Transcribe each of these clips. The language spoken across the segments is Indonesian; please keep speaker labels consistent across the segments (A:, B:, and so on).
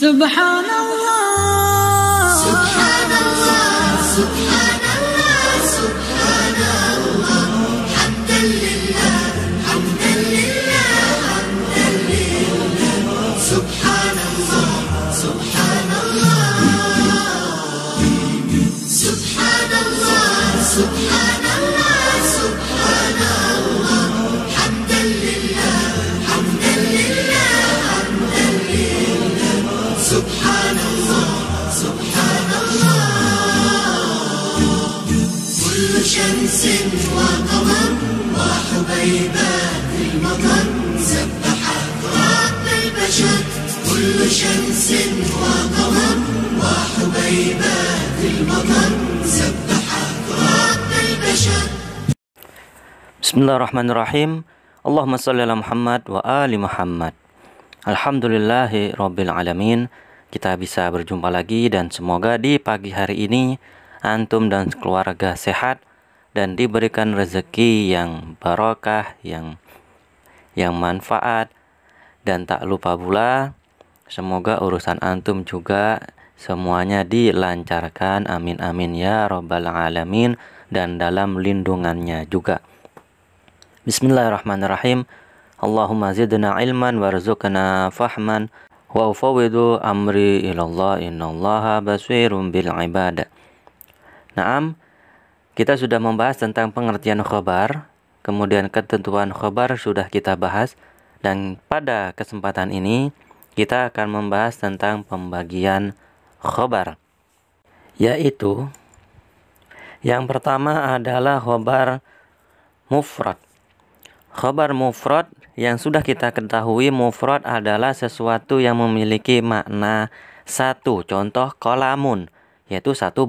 A: Subhanallah,
B: Subhanallah, Subhanallah, Subhanallah. Hamdan lillah, hamdan lillah, hamdan lillah. Subhanallah, Subhanallah. Subhanallah, Subhanallah, Subhanallah. Hamdan lillah, hamdan lillah, hamdan lillah. Subhanallah, Subhanallah. كل شمس وقمر وحبيبات المطر سبحت رب البشر. كل شمس وقمر وحبيبات المطر سبحت رب البشر.
C: Bismillahirrahmanirrahim. Allahumma shalli ala Muhammad wa ali Muhammad. Alhamdulillahi rabbil alamin. Kita bisa berjumpa lagi dan semoga di pagi hari ini antum dan keluarga sehat dan diberikan rezeki yang barokah, yang manfaat, dan tak lupa pula semoga urusan antum juga semuanya dilancarkan, amin amin ya rabbal alamin, dan dalam lindungannya juga. Bismillahirrahmanirrahim. Allahumma zidna ilman warzuqna fahman wa ufawwidu amri ilallah innallaha basirun bil ibad. Naam, kita sudah membahas tentang pengertian khobar, kemudian ketentuan khobar sudah kita bahas, dan pada kesempatan ini kita akan membahas tentang pembagian khobar, yaitu yang pertama adalah khobar mufrad. Khobar mufrad yang sudah kita ketahui, mufrad adalah sesuatu yang memiliki makna satu, contoh kolamun, yaitu satu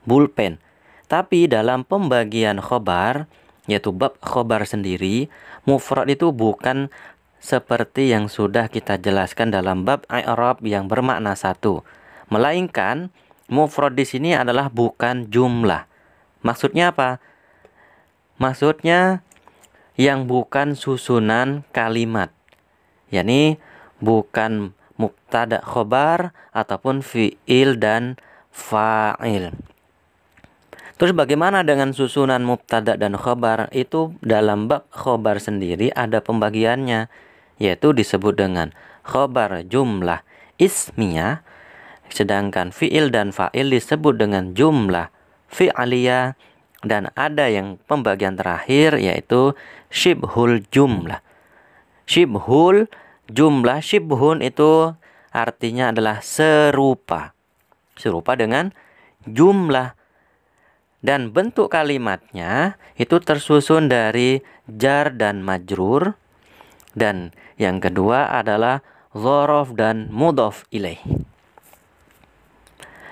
C: bulpen. Tapi dalam pembagian khobar, yaitu bab khobar sendiri, mufrad itu bukan seperti yang sudah kita jelaskan dalam bab i'rab yang bermakna satu, melainkan mufrad di sini adalah bukan jumlah. Maksudnya apa? Maksudnya yang bukan susunan kalimat, yakni bukan mubtada khobar ataupun fi'il dan fa'il. Terus bagaimana dengan susunan mubtada dan khobar? Itu dalam bab khobar sendiri ada pembagiannya, yaitu disebut dengan khobar jumlah ismiyah, sedangkan fi'il dan fa'il disebut dengan jumlah fi'aliyah, dan ada yang pembagian terakhir yaitu syibhul jumlah. Syibhul jumlah, syibhun itu artinya adalah serupa. Serupa dengan jumlah. Dan bentuk kalimatnya itu tersusun dari jar dan majrur. Dan yang kedua adalah dzaraf dan mudhaf ilaih.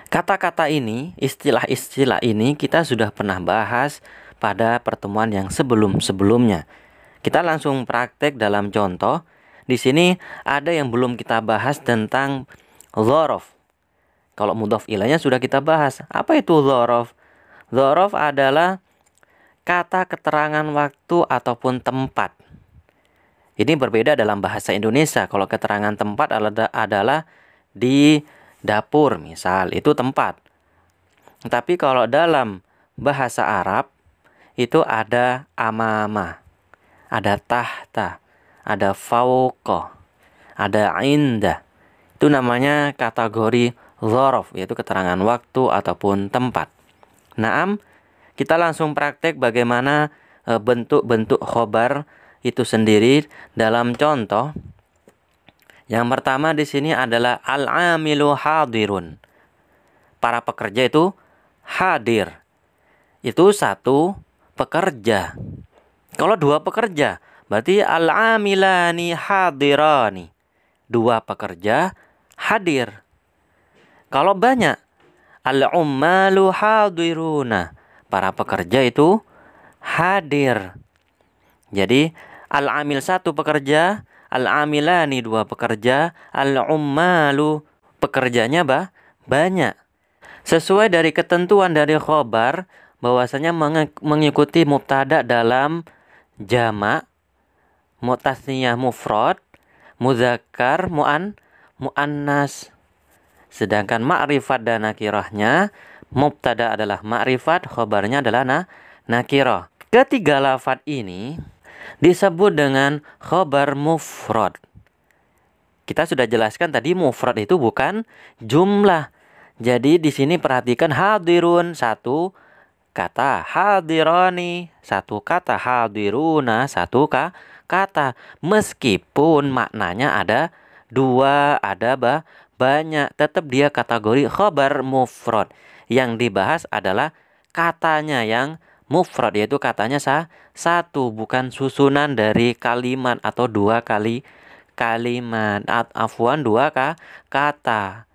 C: Kata-kata ini, istilah-istilah ini kita sudah pernah bahas pada pertemuan yang sebelum-sebelumnya. Kita langsung praktek dalam contoh. Di sini ada yang belum kita bahas tentang dzaraf. Kalau mudhaf ilaihnya sudah kita bahas. Apa itu dzaraf? Dzaraf adalah kata keterangan waktu ataupun tempat. Ini berbeda dalam bahasa Indonesia. Kalau keterangan tempat adalah di dapur, misal, itu tempat. Tapi kalau dalam bahasa Arab itu ada amama, ada tahta, ada fauqa, ada inda. Itu namanya kategori dzaraf, yaitu keterangan waktu ataupun tempat. Naam, kita langsung praktek bagaimana bentuk-bentuk khobar itu sendiri dalam contoh. Yang pertama di sini adalah al-amilu hadirun. Para pekerja itu hadir. Itu satu pekerja. Kalau dua pekerja, berarti al-amilani hadirani. Dua pekerja hadir. Kalau banyak, al-ummalu hadiruna. Para pekerja itu hadir. Jadi al-amil satu pekerja, al-amilani dua pekerja, al-ummalu pekerjanya banyak. Sesuai dari ketentuan dari khobar, bahwasanya mengikuti mubtada dalam jamak, mutasniyah mufrad, muzakkar, muannas. Sedangkan ma'rifat dan nakirahnya, mubtada adalah ma'rifat, khobarnya adalah nakirah. Ketiga lafadz ini disebut dengan khobar mufrad. Kita sudah jelaskan tadi mufrad itu bukan jumlah. Jadi di sini perhatikan hadirun satu kata, hadirani satu kata, hadiruna satu kata. Meskipun maknanya ada dua, ada banyak, tetap dia kategori khobar mufrad. Yang dibahas adalah katanya yang mufrad, yaitu katanya satu, bukan susunan dari kalimat atau dua kalimat, afwan dua kata.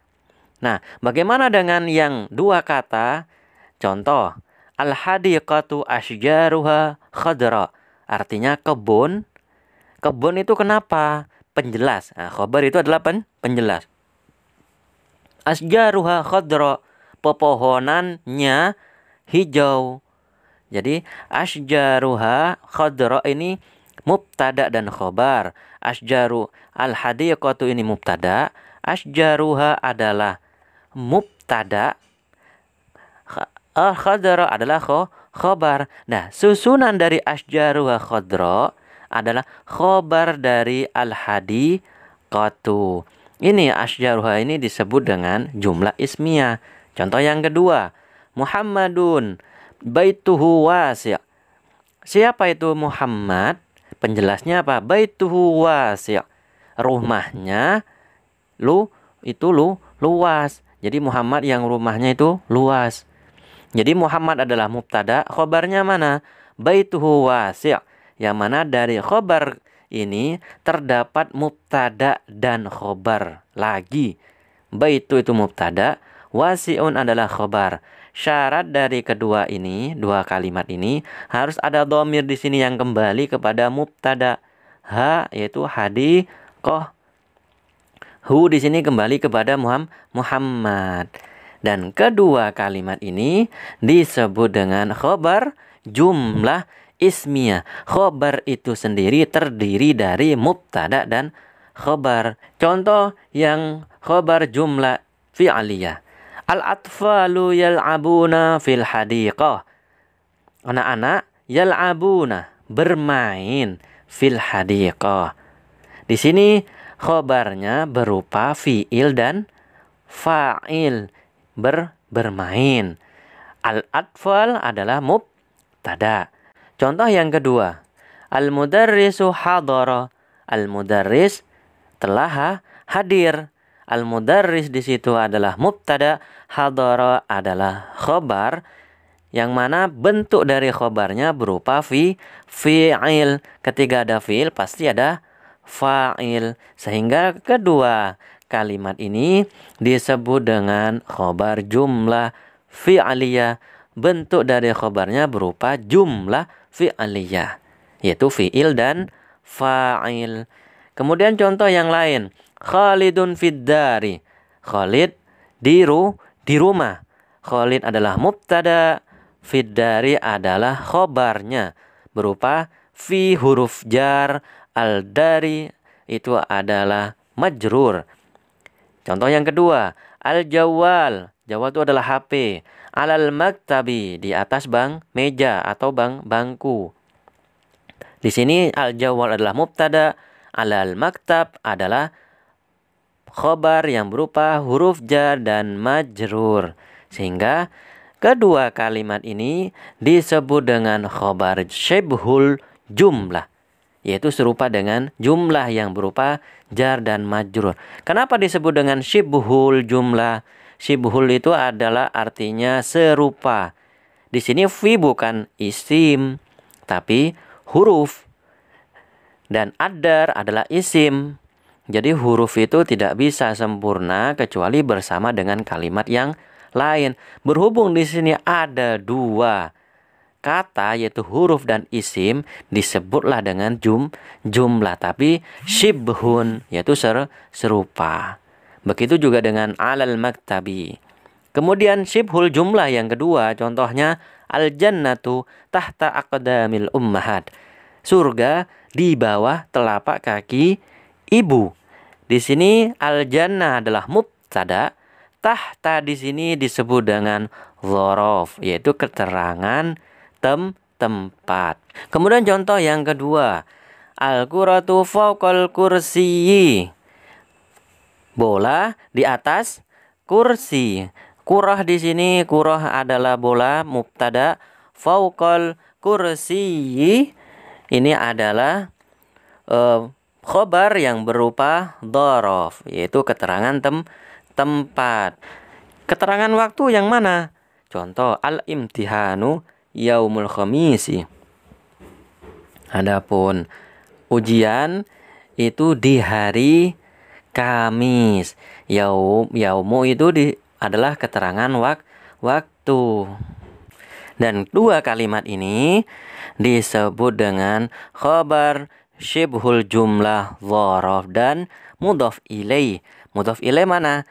C: Nah, bagaimana dengan yang dua kata? Contoh, al-hadiqatu asjaruha khadra. Artinya kebun. Kebun itu kenapa? Penjelas. Nah, khobar itu adalah penjelas. Asjaruha khadra, pepohonannya hijau. Jadi asjaruha khadra ini mubtada dan khobar. Asjaru al-hadiqatu ini mubtada, asjaruha adalah mubtada, khadra adalah khobar. Nah, susunan dari asjaruha khadra adalah khobar dari al-hadiqatu. Ini asjaruha ini disebut dengan jumlah ismiyah. Contoh yang kedua, Muhammadun baituhu wasi'. Siapa itu Muhammad? Penjelasnya apa? Baituhu wasi'. Rumahnya luas. Jadi Muhammad yang rumahnya itu luas. Jadi Muhammad adalah mubtada, khobarnya mana? Baituhu wasi'. Yang mana dari khobar ini terdapat mubtada dan khobar lagi. Baitu itu mubtada, wasi'un adalah khobar. Syarat dari kedua ini, dua kalimat ini, harus ada dhamir di sini yang kembali kepada mubtada. Ha yaitu hadiqah. Hu di sini kembali kepada Muhammad. Dan kedua kalimat ini disebut dengan khobar jumlah ismiyah. Khobar itu sendiri terdiri dari mubtada dan khobar. Contoh yang khobar jumlah fi'aliyah. Al-atfalu yal'abuna fil hadiqah. Anak-anak yal'abuna, bermain, fil hadiqah. Di sini khobarnya berupa fi'il dan fa'il, bermain. Al-atfal adalah mubtada. Contoh yang kedua, al-mudarrisu hadara. Al-mudarris telah hadir. Al-mudarris di situ adalah mubtada, hadara adalah khobar, yang mana bentuk dari khobarnya berupa fi'il. Ketika ada fi'il pasti ada fa'il. Sehingga kedua kalimat ini disebut dengan khobar jumlah fi'aliyah. Bentuk dari khobarnya berupa jumlah fi'aliyah, yaitu fi'il dan fa'il. Kemudian contoh yang lain, Khalidun fid dari. Khalid di rumah. Khalid adalah mubtada, fid dari adalah khobarnya berupa fi huruf jar, al dari itu adalah majrur. Contoh yang kedua, al jawal. Jawal itu adalah HP. Alal maktabi, di atas meja atau bangku. Di sini al jawal adalah mubtada, alal maktab adalah khobar yang berupa huruf jar dan majrur. Sehingga kedua kalimat ini disebut dengan khobar syibhul jumlah, yaitu serupa dengan jumlah yang berupa jar dan majrur. Kenapa disebut dengan syibhul jumlah? Syibhul itu adalah artinya serupa. Di sini fi bukan isim, tapi huruf. Dan adar adalah isim. Jadi huruf itu tidak bisa sempurna kecuali bersama dengan kalimat yang lain. Berhubung di sini ada dua kata yaitu huruf dan isim, disebutlah dengan jumlah. Tapi syibhun yaitu serupa. Begitu juga dengan alal maktabi. Kemudian syibhul jumlah yang kedua, contohnya al-jannatu tahta aqdamil ummahat. Surga di bawah telapak kaki ibu. Di sini al-jannah adalah mubtada, tahta di sini disebut dengan dzaraf, yaitu keterangan tempat. Kemudian contoh yang kedua, al-kuratu fawqal kursiyyi. Bola di atas kursi. Kurah di sini, kurah adalah bola, mubtada. Fawqal kursiyyi ini adalah khobar yang berupa dzaraf, yaitu keterangan tempat. Keterangan waktu yang mana? Contoh, al-imtihanu yaumul khamisi. Adapun ujian itu di hari Kamis. Yaumu itu adalah keterangan waktu. Dan dua kalimat ini disebut dengan khabar syibhul jumlah dzaraf dan mudhaf ilaih. Mudhaf ilaih mana?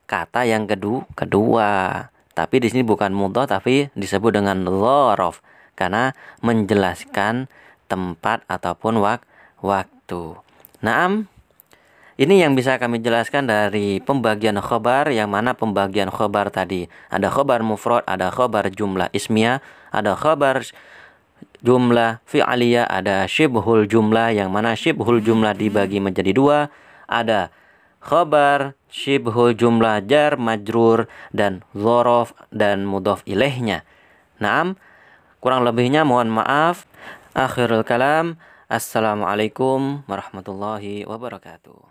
C: Kata yang kedua. Tapi di sini bukan mudhaf tapi disebut dengan dzaraf karena menjelaskan tempat ataupun waktu. Naam, ini yang bisa kami jelaskan dari pembagian khobar, yang mana pembagian khobar tadi ada khobar mufrad, ada khobar jumlah ismiyah, ada khobar jumlah fi'aliyah, ada syibhul jumlah, yang mana syibhul jumlah dibagi menjadi dua, ada khobar syibhul jumlah jar majrur dan dzaraf dan mudhaf ilaihnya. Naam, kurang lebihnya mohon maaf. Akhirul kalam. Assalamualaikum warahmatullahi wabarakatuh.